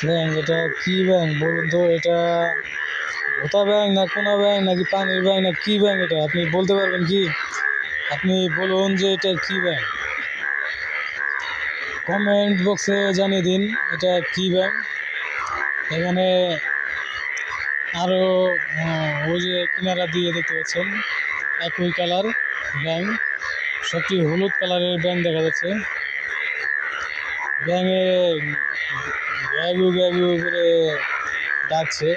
ব্যাঙ, এটা কি ব্যাঙ বলুন তো? এটা ভোতা ব্যাঙ না কোনা ব্যাঙ নাকি পানির ব্যাঙ না কি ব্যাঙ? এটা আপনি বলতে পারবেন কি? আপনি বলুন যে এটা কি ব্যাঙ, কমেন্ট বক্সে জানিয়ে দিন এটা কি ব্যাঙ। এখানে আরও ওই যে কিনারা দিয়ে দেখতে পাচ্ছেন একই কালার ব্যাঙ, সবটি হলুদ কালারের ব্যাঙ দেখা যাচ্ছে। ব্যাঙে গ্যাগু গ্যাগু করে ডাকছে।